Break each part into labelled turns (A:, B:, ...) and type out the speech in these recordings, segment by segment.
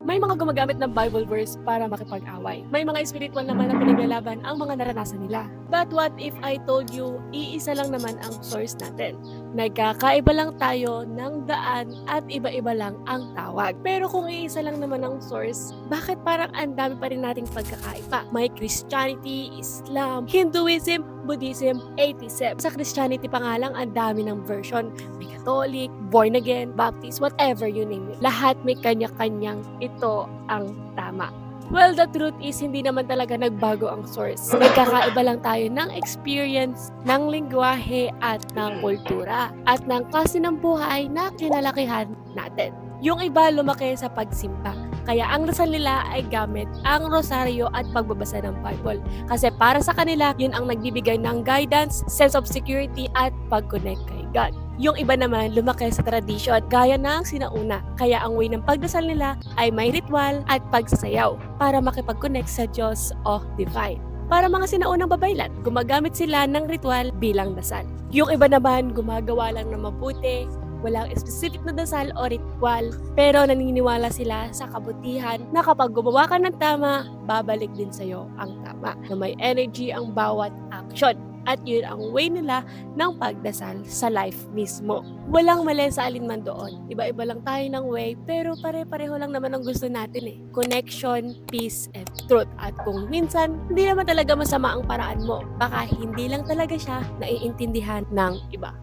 A: May mga gumagamit ng Bible verse para makipag-away. May mga spiritual naman na pinaglalaban ang mga naranasan nila. But what if I told you, iisa lang naman ang source natin? Nagkakaiba lang tayo ng daan at iba-iba lang ang tawag. Pero kung iisa lang naman ang source, bakit parang ang dami pa rin nating pagkakaiba? May Christianity, Islam, Hinduism, Buddhism, atheism. Sa Christianity pa nga lang, ang dami ng version. May Catholic, born again, Baptist, whatever you name it. Lahat may kanya-kanyang ito ang tama. Well, the truth is, hindi naman talaga nagbago ang source. Nagkakaiba lang tayo ng experience, ng lingwahe at ng kultura at ng klase ng buhay na kinalakihan natin. Yung iba lumaki sa pagsimba, kaya ang dasal nila ay gamit ang rosaryo at pagbabasa ng Bible. Kasi para sa kanila, yun ang nagbibigay ng guidance, sense of security at pag-connect kay God. Yung iba naman lumaki sa tradisyon gaya ng sinauna, kaya ang way ng pagdasal nila ay may ritual at pagsasayaw para makipag-connect sa Diyos o Divine. Para mga sinaunang babaylan, gumagamit sila ng ritual bilang dasal. Yung iba naman gumagawa lang ng mabuti, walang specific na dasal o ritual, pero naniniwala sila sa kabutihan na kapag gumawa ka ng tama, babalik din sa'yo ang tama, na may energy ang bawat action. At yun ang way nila ng pagdasal sa life mismo. Walang mali sa alinman doon. Iba-iba lang tayo ng way, pero pare-pareho lang naman ang gusto natin eh. Connection, peace, and truth. At kung minsan, hindi naman talaga masama ang paraan mo. Baka hindi lang talaga siya naiintindihan ng iba.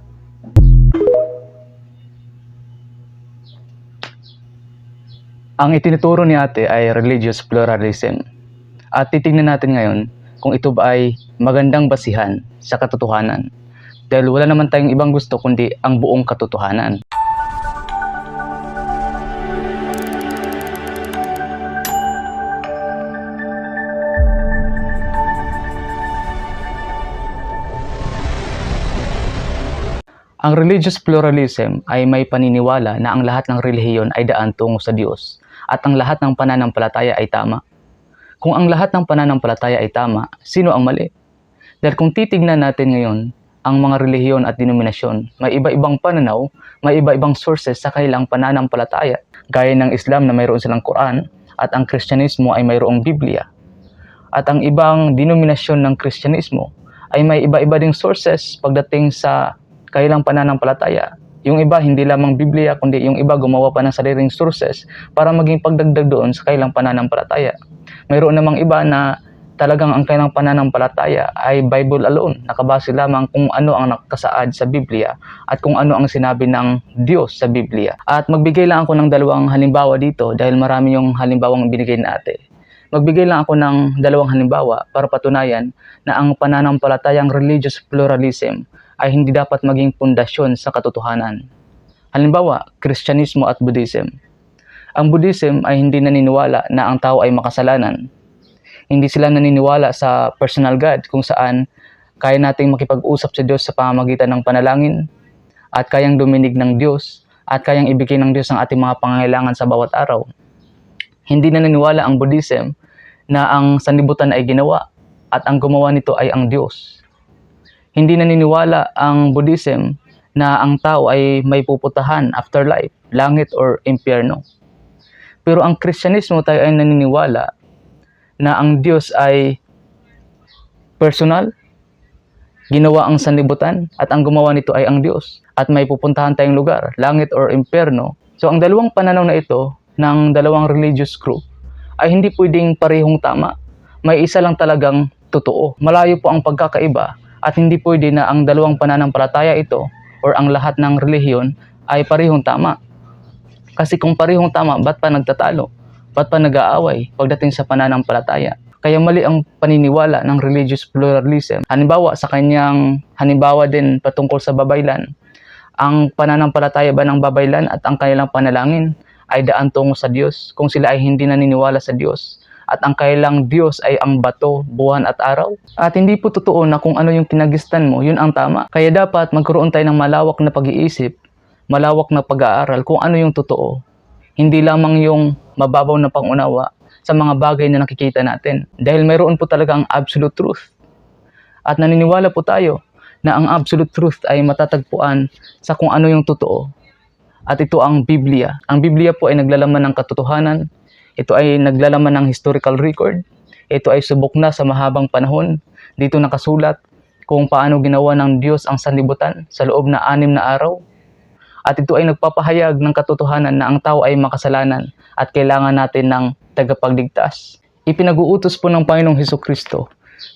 B: Ang itinuturo ni ate ay religious pluralism. At titingnan natin ngayon kung ito ba ay magandang basihan sa katotohanan. Dahil wala naman tayong ibang gusto kundi ang buong katotohanan. Ang religious pluralism ay may paniniwala na ang lahat ng relihiyon ay daan tungo sa Diyos at ang lahat ng pananampalataya ay tama. Kung ang lahat ng pananampalataya ay tama, sino ang mali? Dahil kung titignan natin ngayon, ang mga relihiyon at denominasyon, may iba-ibang pananaw, may iba-ibang sources sa kanilang pananampalataya. Gaya ng Islam na mayroon silang Quran at ang Kristyanismo ay mayroong Biblia. At ang ibang denominasyon ng Kristyanismo ay may iba-iba ding sources pagdating sa kanilang pananampalataya. Yung iba hindi lamang Biblia kundi yung iba gumawa pa ng sariling sources para maging pagdagdag doon sa kanilang pananampalataya. Mayroon namang iba na talagang ang kanilang pananampalataya ay Bible alone. Nakabase lamang kung ano ang nakasaad sa Biblia at kung ano ang sinabi ng Diyos sa Biblia. At magbigay lang ako ng dalawang halimbawa dito dahil marami yung halimbawang binigay na ate. Magbigay lang ako ng dalawang halimbawa para patunayan na ang pananampalatayang religious pluralism ay hindi dapat maging pundasyon sa katotohanan. Halimbawa, Kristyanismo at Buddhism. Ang Buddhism ay hindi naniniwala na ang tao ay makasalanan. Hindi sila naniniwala sa personal God kung saan kaya nating makipag-usap sa Diyos sa pamamagitan ng panalangin at kayang duminig ng Diyos at kayang ibigay ng Diyos ang ating mga pangangailangan sa bawat araw. Hindi naniniwala ang Buddhism na ang sanlibutan ay ginawa at ang gumawa nito ay ang Diyos. Hindi naniniwala ang Buddhism na ang tao ay may puputahan, afterlife, langit or impyerno. Pero ang Kristyanismo tayo ay naniniwala na ang Diyos ay personal, ginawa ang sanlibutan at ang gumawa nito ay ang Diyos at may pupuntahan tayong lugar, langit or impyerno. So ang dalawang pananaw na ito ng dalawang religious group ay hindi pwedeng parehong tama. May isa lang talagang totoo. Malayo po ang pagkakaiba at hindi pwede na ang dalawang pananampalataya ito or ang lahat ng relihiyon ay parehong tama. Kasi kung parehong tama, ba't pa nagtatalo? Ba't pa nag-aaway pagdating sa pananampalataya? Kaya mali ang paniniwala ng religious pluralism. Halimbawa, sa kanyang halimbawa din patungkol sa babaylan, ang pananampalataya ba ng babaylan at ang kanilang panalangin ay daan tungo sa Diyos kung sila ay hindi naniniwala sa Diyos at ang kailang Diyos ay ang bato, buwan at araw. At hindi po totoo na kung ano yung kinagistan mo, yun ang tama. Kaya dapat magkaroon tayo ng malawak na pag-iisip, malawak na pag-aaral kung ano yung totoo. Hindi lamang yung mababaw na pangunawa sa mga bagay na nakikita natin. Dahil mayroon po talagang absolute truth. At naniniwala po tayo na ang absolute truth ay matatagpuan sa kung ano yung totoo. At ito ang Biblia. Ang Biblia po ay naglalaman ng katotohanan, Ito ay naglalaman ng historical record. Ito ay subok na sa mahabang panahon. Dito nakasulat kung paano ginawa ng Diyos ang sanlibutan sa loob na 6 na araw. At ito ay nagpapahayag ng katotohanan na ang tao ay makasalanan at kailangan natin ng tagapagligtas. Ipinag-uutos po ng Panginoong Hesukristo,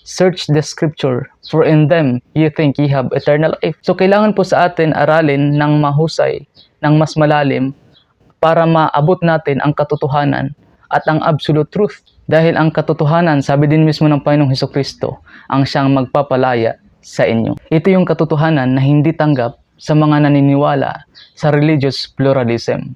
B: search the scripture, for in them you think ye have eternal life. So kailangan po sa atin aralin ng mahusay, ng mas malalim, para maabot natin ang katotohanan at ang absolute truth. Dahil ang katotohanan, sabi din mismo ng Panginoong Hesukristo, ang siyang magpapalaya sa inyo. Ito yung katotohanan na hindi tanggap sa mga naniniwala sa religious pluralism.